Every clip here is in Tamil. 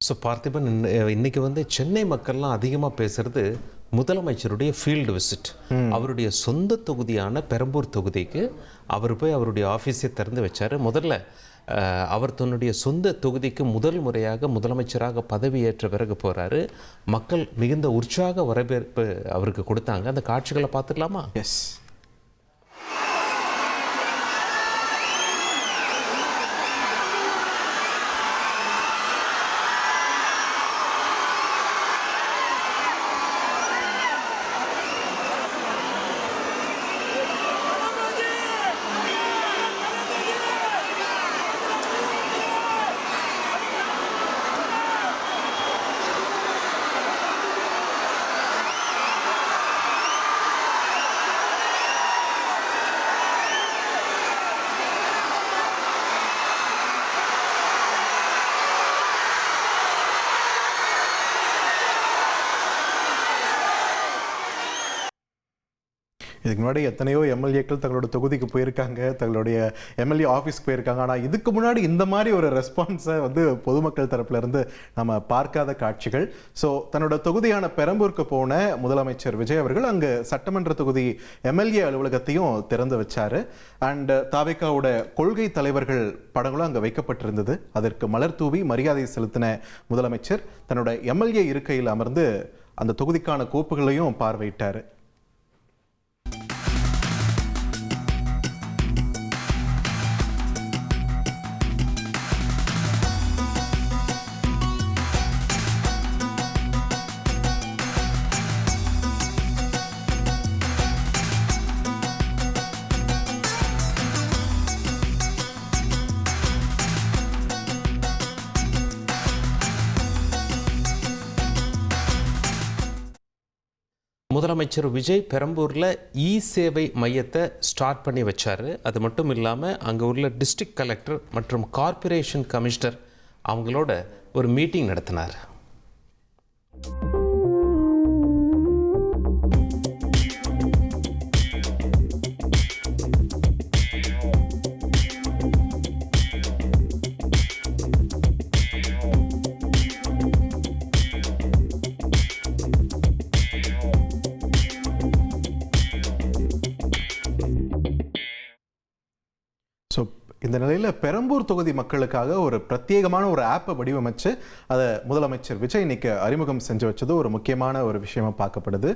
ஸோ பார்த்திபன், இன்னைக்கு வந்து சென்னை மக்கள்லாம் அதிகமாக பேசுறது முதலமைச்சருடைய ஃபீல்டு விசிட். அவருடைய சொந்த தொகுதியான பெரம்பூர் தொகுதிக்கு அவர் போய் அவருடைய ஆஃபீஸை திறந்து வச்சார். முதல்ல அவர் தன்னுடைய சொந்த தொகுதிக்கு முதல் முறையாக முதலமைச்சராக பதவியேற்ற பிறகு போகிறாரு. மக்கள் மிகுந்த உற்சாக வரவேற்பு அவருக்கு கொடுத்தாங்க. அந்த காட்சிகளை பார்த்துடலாமா? எஸ். இதுக்கு முன்னாடி எத்தனையோ எம்எல்ஏக்கள் தங்களோட தொகுதிக்கு போயிருக்காங்க, தங்களுடைய எம்எல்ஏ ஆஃபீஸ்க்கு போயிருக்காங்க. ஆனால் இதுக்கு முன்னாடி இந்த மாதிரி ஒரு ரெஸ்பான்ஸை வந்து பொதுமக்கள் தரப்புல இருந்து நம்ம பார்க்காத காட்சிகள். ஸோ தன்னோட தொகுதியான பெரம்பூருக்கு போன முதலமைச்சர் விஜய் அவர்கள் அங்கே சட்டமன்ற தொகுதி எம்எல்ஏ அலுவலகத்தையும் திறந்து வச்சாரு. அண்ட் தாவேகாவோட கொள்கை தலைவர்கள் படங்களும் அங்கே வைக்கப்பட்டிருந்தது. அதற்கு மலர் தூவி மரியாதை செலுத்தின முதலமைச்சர் தன்னோட எம்எல்ஏ இருக்கையில் அமர்ந்து அந்த தொகுதிக்கான கோப்புகளையும் பார்வையிட்டார். முதலமைச்சர் விஜய் பெரம்பூரில் இ சேவை மையத்தை ஸ்டார்ட் பண்ணி வச்சார். அது மட்டும் இல்லாமல் அங்கே உள்ள டிஸ்ட்ரிக்ட் கலெக்டர் மற்றும் கார்ப்பரேஷன் கமிஷனர் அவங்களோட ஒரு மீட்டிங் நடத்தினார். ஸோ இந்த நிலையில் பெரம்பூர் தொகுதி மக்களுக்காக ஒரு பிரத்யேகமான ஒரு ஆப்பை வடிவமைச்சு அதை முதலமைச்சர் விஜய் இன்னைக்கு அறிமுகம் செஞ்சு வச்சது ஒரு முக்கியமான ஒரு விஷயமா பார்க்கப்படுது.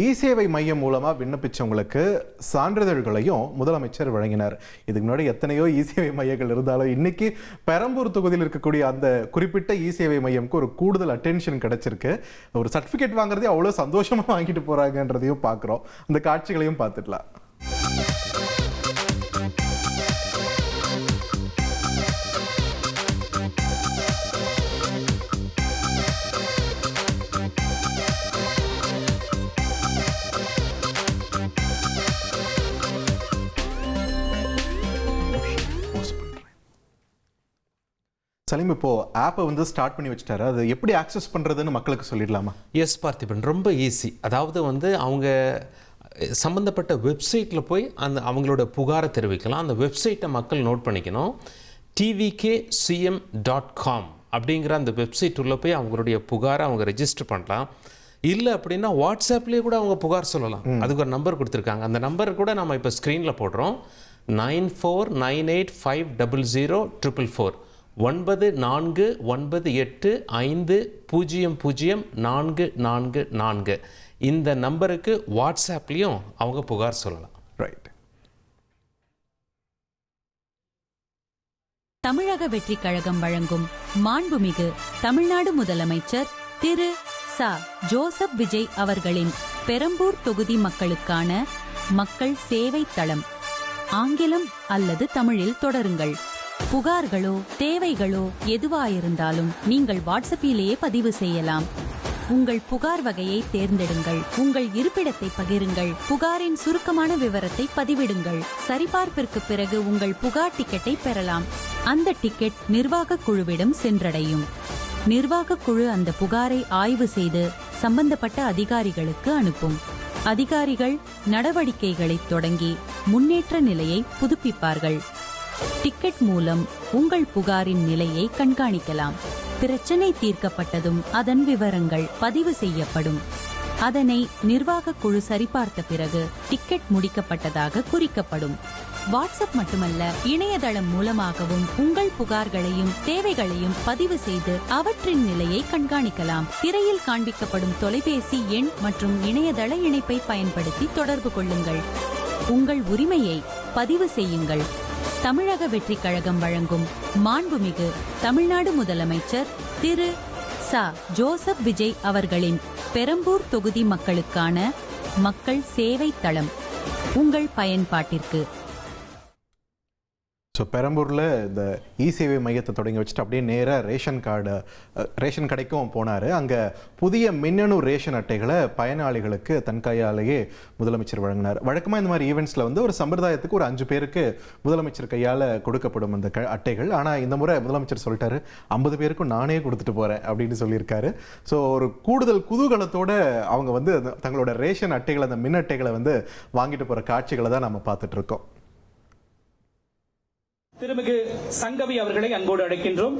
இ சேவை மையம் மூலமாக விண்ணப்பிச்சவங்களுக்கு சான்றிதழ்களையும் முதலமைச்சர் வழங்கினார். இதுக்கு முன்னாடி எத்தனையோ இ சேவை மையங்கள் இருந்தாலும் இன்னைக்கு பெரம்பூர் தொகுதியில் இருக்கக்கூடிய அந்த குறிப்பிட்ட இ சேவை மையம்க்கு ஒரு கூடுதல் அட்டென்ஷன் கிடைச்சிருக்கு. ஒரு சர்டிஃபிகேட் வாங்குறதே அவ்வளோ சந்தோஷமாக வாங்கிட்டு போகிறாங்கன்றதையும் பார்க்குறோம். அந்த காட்சிகளையும் பார்த்துக்கலாம். சலீம், இப்போ ஆப்பை வந்து ஸ்டார்ட் பண்ணி வச்சுட்டாரு. அது எப்படி ஆக்சஸ் பண்ணுறதுன்னு மக்களுக்கு சொல்லிடலாமா? எஸ் பார்த்திபன், ரொம்ப ஈஸி. அதாவது வந்து அவங்க சம்மந்தப்பட்ட வெப்சைட்டில் போய் அவங்களோட புகாரை தெரிவிக்கலாம். அந்த வெப்சைட்டை மக்கள் நோட் பண்ணிக்கணும். tvkcm.com அப்படிங்கிற அந்த வெப்சைட் உள்ள போய் அவங்களுடைய புகாரை அவங்க ரெஜிஸ்டர் பண்ணலாம். இல்லை அப்படின்னா வாட்ஸ்அப்லேயே கூட அவங்க புகார் சொல்லலாம். அதுக்கு ஒரு நம்பர் கொடுத்துருக்காங்க. அந்த நம்பர் கூட நம்ம இப்போ ஸ்க்ரீனில் போடுறோம். 9498500444 9498500444 இந்த நம்பருக்கு வாட்ஸ்அப்லேயும் அவங்க புகார் சொல்லலாம். ரைட். தமிழக வெற்றி கழகம் வழங்கும் மாண்புமிகு தமிழ்நாடு முதலமைச்சர் திரு ச. ஜோசப் விஜய் அவர்களின் பெரம்பூர் தொகுதி மக்களுக்கான மக்கள் சேவை தளம். ஆங்கிலம் அல்லது தமிழில் தொடருங்கள். புகார்களோ தேவைகளோ எதுவாயிருந்தாலும் நீங்கள் வாட்ஸ்அப்பிலேயே பதிவு செய்யலாம். உங்கள் புகார் வகையை தேர்ந்தெடுங்கள். உங்கள் இருப்பிடத்தை பகிருங்கள். புகாரின் சுருக்கமான விவரத்தை பதிவிடுங்கள். சரிபார்ப்பிற்கு பிறகு உங்கள் புகார் டிக்கெட்டை பெறலாம். அந்த டிக்கெட் நிர்வாக குழுவிடம் சென்றடையும். நிர்வாக குழு அந்த புகாரை ஆய்வு செய்து சம்பந்தப்பட்ட அதிகாரிகளுக்கு அனுப்பும். அதிகாரிகள் நடவடிக்கைகளை தொடங்கி முன்னேற்ற நிலையை புதுப்பிப்பார்கள். டிக்கெட் மூலம் உங்கள் புகாரின் நிலையை கண்காணிக்கலாம். பிரச்சனை தீர்க்கப்பட்டதும் அதன் விவரங்கள் பதிவு செய்யப்படும். அதனை நிர்வாக குழு சரிபார்த்த பிறகு டிக்கெட் முடிக்கப்பட்டதாக குறிக்கப்படும். வாட்ஸ்அப் மட்டுமல்ல, இணையதளம் மூலமாகவும் உங்கள் புகார்களையும் தேவைகளையும் பதிவு செய்து அவற்றின் நிலையை கண்காணிக்கலாம். திரையில் காண்பிக்கப்படும் தொலைபேசி எண் மற்றும் இணையதள இணைப்பை பயன்படுத்தி தொடர்பு கொள்ளுங்கள். உங்கள் உரிமையை பதிவு செய்யுங்கள். தமிழக வெற்றிக் கழகம் வழங்கும் மாண்புமிகு தமிழ்நாடு முதலமைச்சர் திரு ச. ஜோசப் விஜய் அவர்களின் பெரம்பூர் தொகுதி மக்களுக்கான மக்கள் சேவை தளம் உங்கள் பயன்பாட்டிற்கு. ஸோ பெரம்பூரில் இந்த இ-சேவை மையத்தை தொடங்கி வச்சுட்டு அப்படியே நேராக ரேஷன் கடைக்கும் போனார். அங்கே புதிய மின்னணு ரேஷன் அட்டைகளை பயனாளிகளுக்கு தன் கையாலேயே முதலமைச்சர் வழங்கினார். வழக்கமாக இந்த மாதிரி ஈவெண்ட்ஸில் வந்து ஒரு சம்பிரதாயத்துக்கு ஒரு 5 பேருக்கு முதலமைச்சர் கையால் கொடுக்கப்படும் அந்த அட்டைகள். ஆனால் இந்த முறை முதலமைச்சர் சொல்லிட்டாரு, 50 பேருக்கும் நானே கொடுத்துட்டு போகிறேன் அப்படின்னு சொல்லியிருக்காரு. ஸோ ஒரு கூடுதல் குதூகலத்தோடு அவங்க வந்து தங்களோட ரேஷன் அட்டைகளை, அந்த மின் அட்டைகளை வந்து வாங்கிட்டு போகிற காட்சிகளை தான் நம்ம பார்த்துட்ருக்கோம். திருமிகு சங்கவி அவர்களை அன்போடு அழைக்கின்றோம்.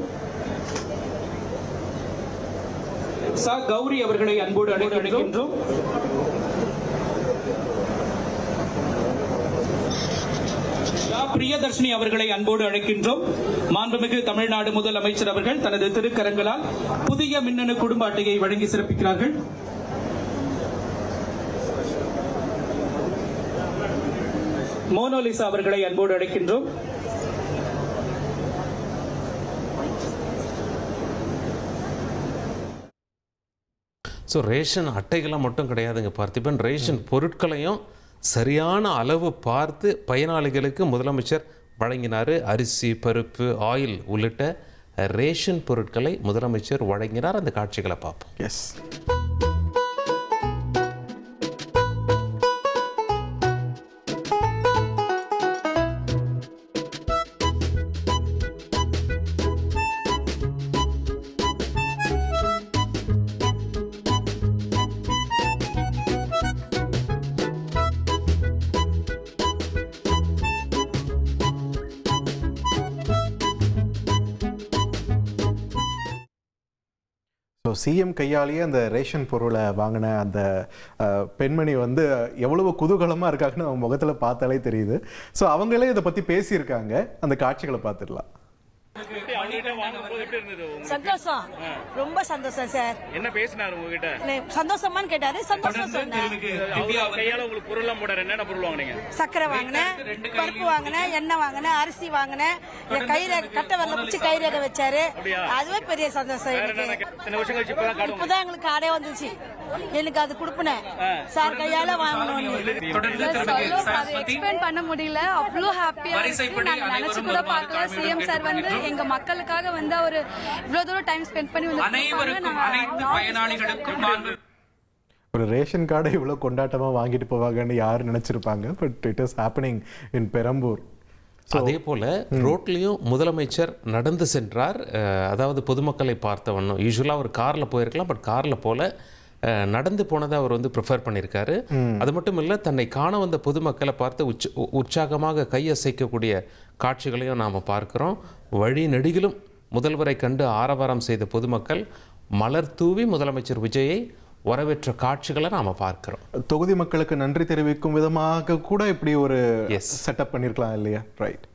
ச. கௌரி அவர்களை அன்போடு அழைக்கின்றோம். பிரியதர்ஷினி அவர்களை அன்போடு அழைக்கின்றோம். மாண்புமிகு தமிழ்நாடு முதலமைச்சர் அவர்கள் தனது திருக்கரங்களால் புதிய மின்னணு குடும்ப அட்டையை வழங்கி சிறப்பிக்கிறார்கள். மோனோலிசா அவர்களை அன்போடு அழைக்கின்றோம். ஸோ ரேஷன் அட்டைகளை மட்டும் கிடையாதுங்க பார்த்திபன், ரேஷன் பொருட்களையும் சரியான அளவு பார்த்து பயனாளிகளுக்கு முதலமைச்சர் வழங்கினார். அரிசி, பருப்பு, ஆயில் உள்ளிட்ட ரேஷன் பொருட்களை முதலமைச்சர் வழங்கினார். அந்த காட்சிகளை பார்ப்போம். எஸ். ஸோ சிஎம் கையாலேயே அந்த ரேஷன் பொருளை வாங்கின அந்த பெண்மணி வந்து எவ்வளவு குதூகலமாக இருக்காங்கன்னு அவங்க முகத்தில் பார்த்தாலே தெரியுது. ஸோ அவங்களே இதை பற்றி பேசியிருக்காங்க. அந்த காட்சிகளை பார்த்துடலாம். சந்தோஷம், ரொம்ப சந்தோஷம் சார். என்ன பேசினாரு உங்ககிட்ட? சந்தோஷமான்னு கேட்டாரு. சந்தோஷம் சொன்னேன். கையால உங்களுக்கு பொருள்லாம் போட்டாரு. என்னென்ன பொருள் வாங்குனீங்க? சக்கரை வாங்கினேன், பருப்பு வாங்கினேன், எண்ணெய் வாங்கினேன், அரிசி வாங்கினேன். என் கைரேகை கட்ட வரல பிடிச்சி கைரேகை வச்சாரு. அதுவே பெரிய சந்தோஷம் எனக்கு. இப்பதான் எங்களுக்கு காடே வந்துச்சு. எனக்கு அது கொடுப்பேன் சார் கையால வாங்கணும். எக்ஸ்பிளைன் பண்ண முடியல. அவ்வளோ ஹாப்பியா இருக்கு. நாங்க நினைச்சு கூட பார்க்கல. சிஎம் சார் வந்து எங்க மக்களுக்காக வந்து அவர் இவ்வளவு தூரம் டைம் ஸ்பெண்ட் பண்ணி ஒரு ரேஷன் கார்டை இவ்வளோ கொண்டாட்டமாக வாங்கிட்டு போவாங்கன்னு யார் நினைச்சிருப்பாங்க. But it is happening in Perambur. அதே போல் ரோட்லேயும் முதலமைச்சர் நடந்து சென்றார். அதாவது பொதுமக்களை பார்த்த வண்ணம். யூஸ்வலாக ஒரு காரில் போயிருக்கலாம், பட் காரில் போல நடந்து போனதை அவர் வந்து ப்ரிஃபர் பண்ணியிருக்காரு. அது மட்டும் இல்லை, தன்னை காண வந்த பொதுமக்களை பார்த்து உற்சாகமாக கையசைக்கக்கூடிய காட்சிகளையும் நாம் பார்க்கிறோம். வழி நெடுகிலும் முதல்வரை கண்டு ஆரவாரம் செய்த பொதுமக்கள் மலர் தூவி முதலமைச்சர் விஜயை வரவேற்ற காட்சிகளை நாம் பார்க்கிறோம். தொகுதி மக்களுக்கு நன்றி தெரிவிக்கும் விதமாக கூட இப்படி ஒரு செட்டப் பண்ணியிருக்கலாம் இல்லையா? ரைட்.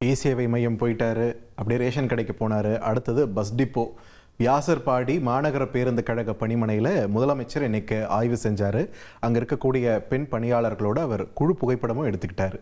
இ-சேவை மையம் போயிட்டாரு, அப்படியே ரேஷன் கடைக்கு போனார். அடுத்தது பஸ் டிப்போ. வியாசர்பாடி மாநகர பேருந்து கழக பணிமனையில் முதலமைச்சர் இன்னைக்கு ஆய்வு செஞ்சார். அங்கே இருக்கக்கூடிய பெண் பணியாளர்களோடு அவர் குழு புகைப்படமும் எடுத்துக்கிட்டாரு.